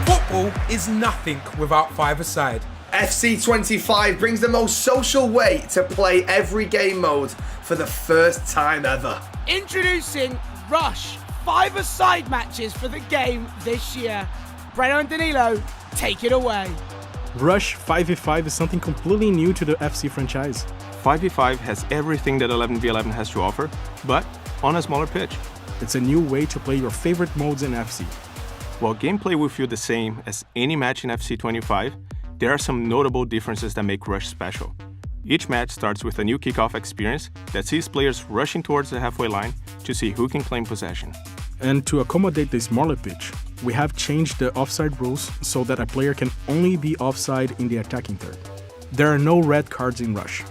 Football is nothing without five-a-side. FC25 brings the most social way to play every game mode for the first time ever. Introducing Rush, five-a-side matches for the game this year. Breno and Danilo, take it away. Rush 5v5 is something completely new to the FC franchise. 5v5 has everything that 11v11 has to offer, but on a smaller pitch. It's a new way to play your favorite modes in FC. While gameplay will feel the same as any match in FC25, there are some notable differences that make Rush special. Each match starts with a new kickoff experience that sees players rushing towards the halfway line to see who can claim possession. And to accommodate the smaller pitch, we have changed the offside rules so that a player can only be offside in the attacking third. There are no red cards in Rush.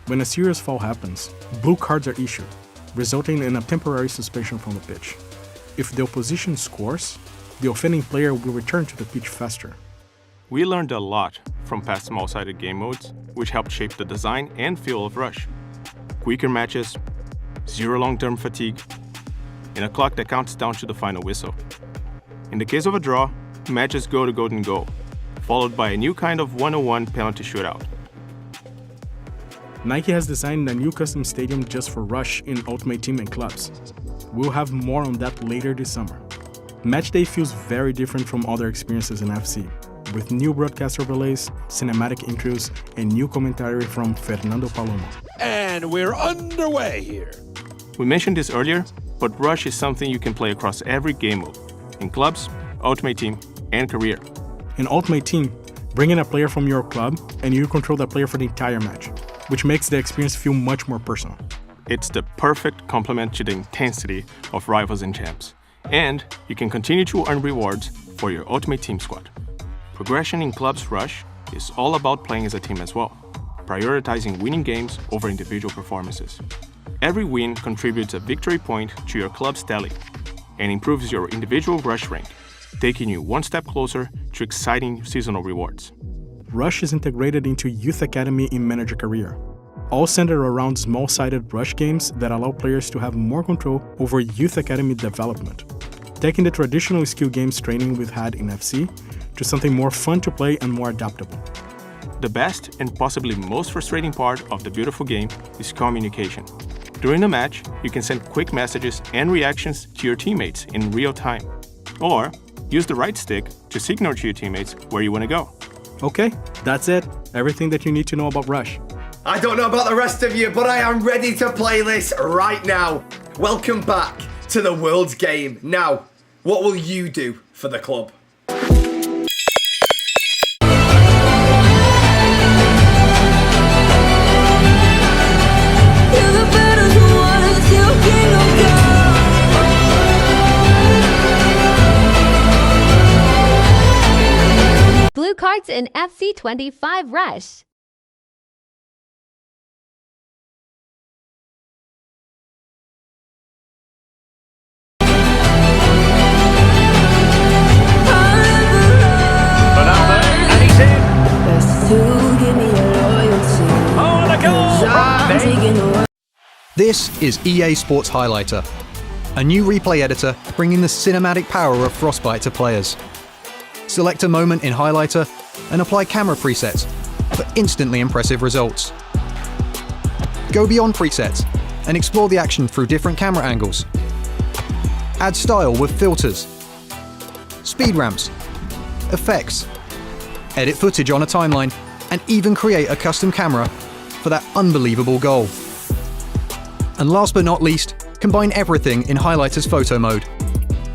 When a serious foul happens, blue cards are issued, resulting in a temporary suspension from the pitch. If the opposition scores, the offending player will return to the pitch faster. We learned a lot from past small-sided game modes, which helped shape the design and feel of Rush. Quicker matches, zero long-term fatigue, and a clock that counts down to the final whistle. In the case of a draw, matches go to golden goal, followed by a new kind of 101 penalty shootout. Nike has designed a new custom stadium just for Rush in Ultimate Team and clubs. We'll have more on that later this summer. Matchday feels very different from other experiences in FC, with new broadcast overlays, cinematic intros, and new commentary from Fernando Palomo. And we're underway here. We mentioned this earlier, but Rush is something you can play across every game mode, in clubs, Ultimate Team, and career. In Ultimate Team, bring in a player from your club and you control that player for the entire match, which makes the experience feel much more personal. It's the perfect complement to the intensity of Rivals and Champs. And you can continue to earn rewards for your Ultimate Team squad. Progression in Club's Rush is all about playing as a team as well, prioritizing winning games over individual performances. Every win contributes a victory point to your club's tally and improves your individual Rush rank, taking you one step closer to exciting seasonal rewards. Rush is integrated into Youth Academy in Manager Career, all centered around small-sided Rush games that allow players to have more control over Youth Academy development, taking the traditional skill games training we've had in FC to something more fun to play and more adaptable. The best and possibly most frustrating part of the beautiful game is communication. During a match, you can send quick messages and reactions to your teammates in real time, or use the right stick to signal to your teammates where you want to go. Okay, that's it. Everything that you need to know about Rush. I don't know about the rest of you, but I am ready to play this right now. Welcome back to the world's game. Now, what will you do for the club? Blue cards in FC25 Rush. This is EA Sports Highlighter, a new replay editor bringing the cinematic power of Frostbite to players. Select a moment in Highlighter and apply camera presets for instantly impressive results. Go beyond presets and explore the action through different camera angles. Add style with filters, speed ramps, effects, edit footage on a timeline, and even create a custom camera for that unbelievable goal. And last but not least, combine everything in Highlighter's photo mode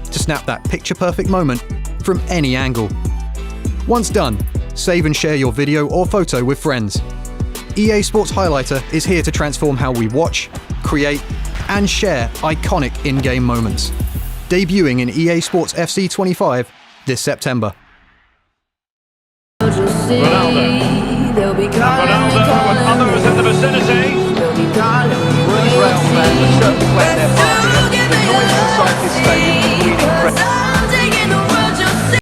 to snap that picture-perfect moment from any angle. Once done, save and share your video or photo with friends. EA Sports Highlighter is here to transform how we watch, create, and share iconic in-game moments. Debuting in EA Sports FC25 this September. Ronaldo and others in the vicinity. Real fans are certainly playing their part here. The noise inside this stadium is incredible.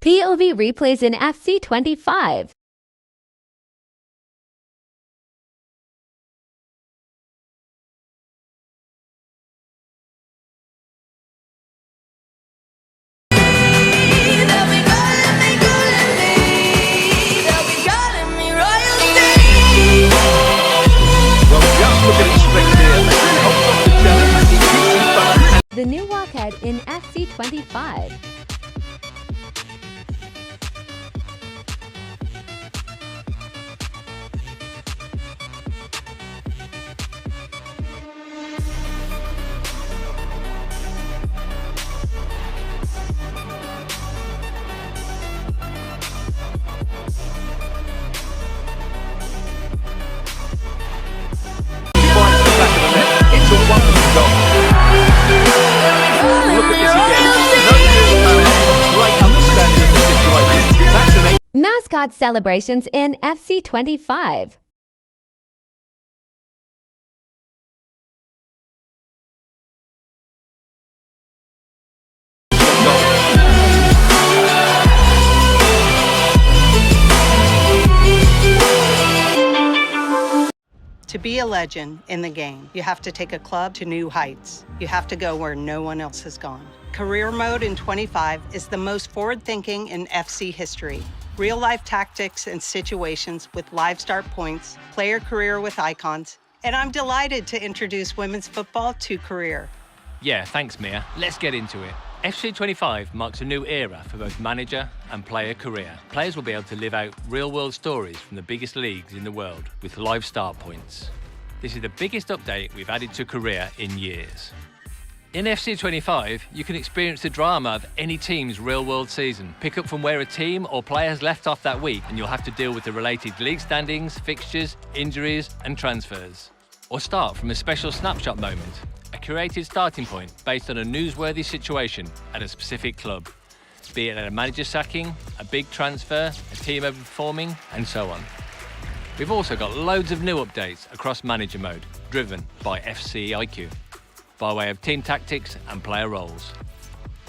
POV replays in FC25. the new walkhead in FC25. It's a wonderful goal. Look at this again. No power, great understanding of the situation. That's an Mascot celebrations in FC25. To be a legend in the game, you have to take a club to new heights. You have to go where no one else has gone. Career Mode in 25 is the most forward-thinking in FC history. Real-life tactics and situations with live start points, player career with icons, and I'm delighted to introduce women's football to Career. Yeah, thanks, Mia. Let's get into it. FC25 marks a new era for both manager and player career. Players will be able to live out real-world stories from the biggest leagues in the world with live start points. This is the biggest update we've added to career in years. In FC25, you can experience the drama of any team's real-world season. Pick up from where a team or player has left off that week, and you'll have to deal with the related league standings, fixtures, injuries, and transfers. Or start from a special snapshot moment, a curated starting point based on a newsworthy situation at a specific club, be it a manager sacking, a big transfer, a team overperforming, and so on. We've also got loads of new updates across manager mode, driven by FC IQ, by way of team tactics and player roles.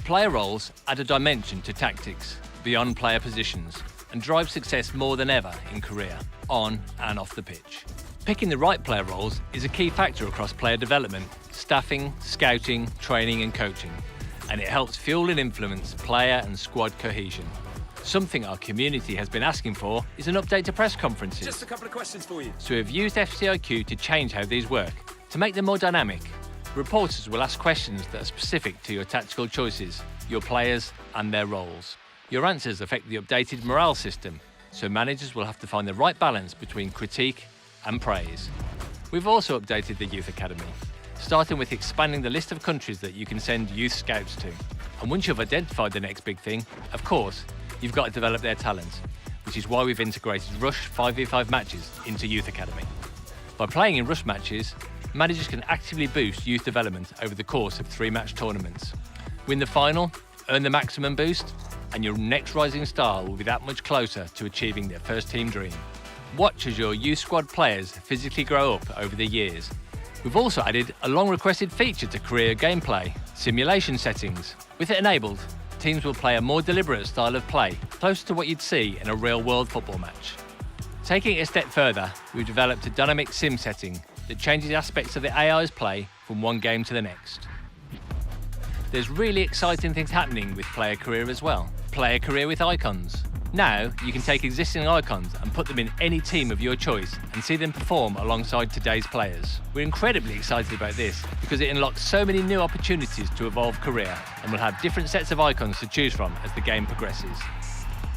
Player roles add a dimension to tactics beyond player positions and drive success more than ever in career, on and off the pitch. Picking the right player roles is a key factor across player development, staffing, scouting, training and coaching, and it helps fuel and influence player and squad cohesion. Something our community has been asking for is an update to press conferences. Just a couple of questions for you. So we've used FCIQ to change how these work. To make them more dynamic, reporters will ask questions that are specific to your tactical choices, your players and their roles. Your answers affect the updated morale system, so managers will have to find the right balance between critique and praise. We've also updated the Youth Academy, starting with expanding the list of countries that you can send youth scouts to. And once you've identified the next big thing, of course, you've got to develop their talent, which is why we've integrated Rush 5v5 matches into Youth Academy. By playing in Rush matches, managers can actively boost youth development over the course of 3-match tournaments. Win the final, earn the maximum boost, and your next rising star will be that much closer to achieving their first team dream. Watch as your youth squad players physically grow up over the years. We've also added a long-requested feature to career gameplay, simulation settings. With it enabled, teams will play a more deliberate style of play, closer to what you'd see in a real-world football match. Taking it a step further, we've developed a dynamic sim setting that changes aspects of the AI's play from one game to the next. There's really exciting things happening with player career as well. Player career with icons. Now, you can take existing icons and put them in any team of your choice and see them perform alongside today's players. We're incredibly excited about this because it unlocks so many new opportunities to evolve career, and we'll have different sets of icons to choose from as the game progresses.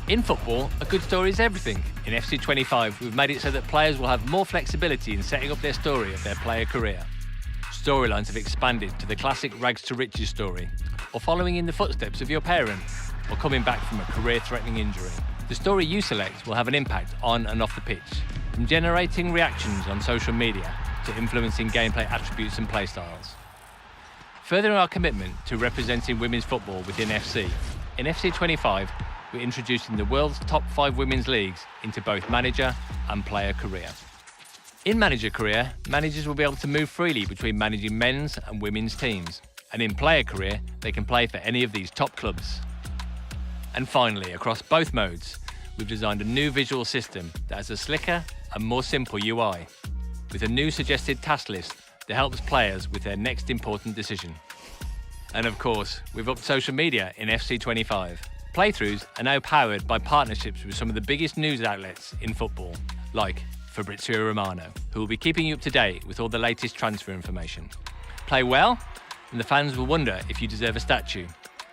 In football, a good story is everything. In FC25, we've made it so that players will have more flexibility in setting up their story of their player career. Storylines have expanded to the classic rags to riches story, or following in the footsteps of your parents, or coming back from a career-threatening injury. The story you select will have an impact on and off the pitch, from generating reactions on social media to influencing gameplay attributes and playstyles. Furthering our commitment to representing women's football within FC, in FC25, we're introducing the world's top 5 women's leagues into both manager and player career. In manager career, managers will be able to move freely between managing men's and women's teams, and in player career, they can play for any of these top clubs. And finally, across both modes, we've designed a new visual system that has a slicker and more simple UI, with a new suggested task list that helps players with their next important decision. And of course, we've upped social media in FC25. Playthroughs are now powered by partnerships with some of the biggest news outlets in football, like Fabrizio Romano, who will be keeping you up to date with all the latest transfer information. Play well? and the fans will wonder if you deserve a statue.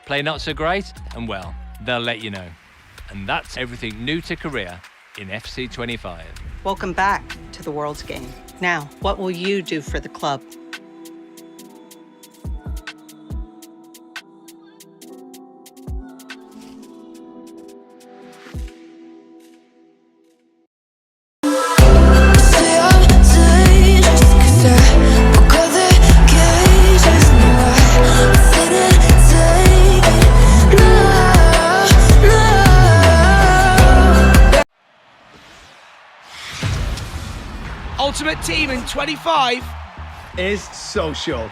Play not so great, and well, they'll let you know. And that's everything new to Korea in FC 25. Welcome back to the World's Game. Now, what will you do for the club? Ultimate Team in 25 is social.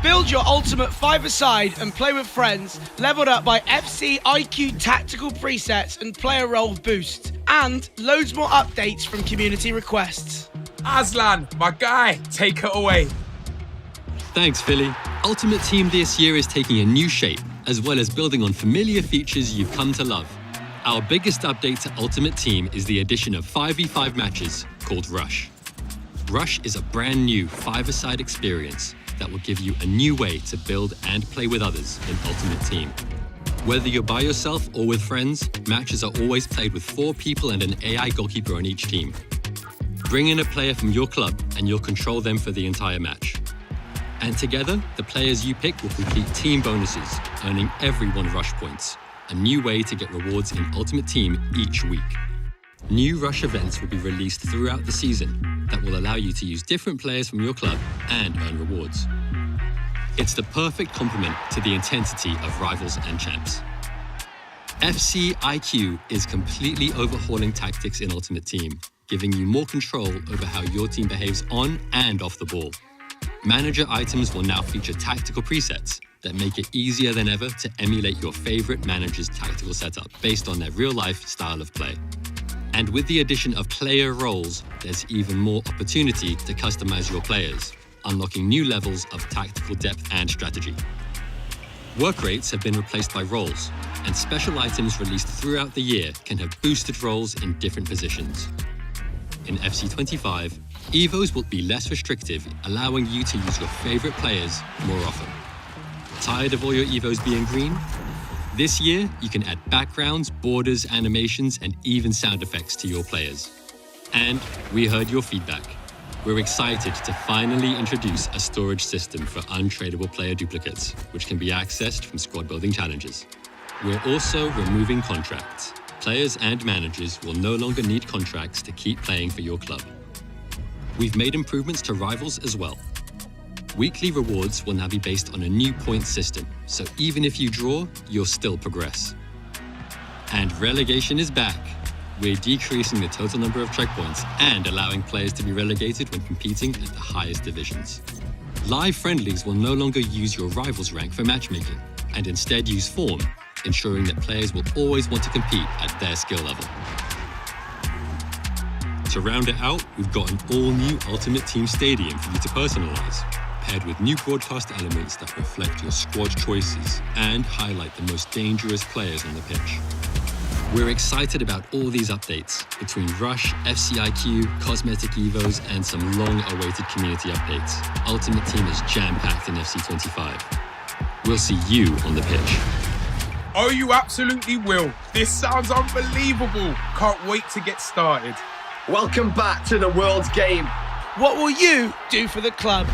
Build your ultimate five-a-side and play with friends, leveled up by FC IQ tactical presets and player role boost, and loads more updates from community requests. Aslan, my guy, take it away. Thanks, Philly. Ultimate Team this year is taking a new shape, as well as building on familiar features you've come to love. Our biggest update to Ultimate Team is the addition of 5v5 matches called Rush. Rush is a brand new five-a-side experience that will give you a new way to build and play with others in Ultimate Team. Whether you're by yourself or with friends, matches are always played with 4 people and an AI goalkeeper on each team. Bring in a player from your club and you'll control them for the entire match. And together, the players you pick will complete team bonuses, earning everyone Rush points, a new way to get rewards in Ultimate Team each week. New Rush events will be released throughout the season that will allow you to use different players from your club and earn rewards. It's the perfect complement to the intensity of Rivals and Champs. FC IQ is completely overhauling tactics in Ultimate Team, giving you more control over how your team behaves on and off the ball. Manager items will now feature tactical presets that make it easier than ever to emulate your favorite manager's tactical setup based on their real-life style of play. And with the addition of player roles, there's even more opportunity to customize your players, unlocking new levels of tactical depth and strategy. Work rates have been replaced by roles, and special items released throughout the year can have boosted roles in different positions. In FC 25, Evos will be less restrictive, allowing you to use your favorite players more often. Tired of all your Evos being green? This year, you can add backgrounds, borders, animations, and even sound effects to your players. And we heard your feedback. We're excited to finally introduce a storage system for untradeable player duplicates, which can be accessed from squad building challenges. We're also removing contracts. Players and managers will no longer need contracts to keep playing for your club. We've made improvements to Rivals as well. Weekly rewards will now be based on a new point system, so even if you draw, you'll still progress. And relegation is back. We're decreasing the total number of checkpoints and allowing players to be relegated when competing at the highest divisions. Live friendlies will no longer use your Rivals rank for matchmaking, and instead use form, ensuring that players will always want to compete at their skill level. To round it out, we've got an all-new Ultimate Team Stadium for you to personalize, paired with new broadcast elements that reflect your squad choices and highlight the most dangerous players on the pitch. We're excited about all these updates between Rush, FCIQ, Cosmetic Evos, and some long-awaited community updates. Ultimate Team is jam-packed in FC 25. We'll see you on the pitch. Oh, you absolutely will. This sounds unbelievable. Can't wait to get started. Welcome back to the World's Game. What will you do for the club?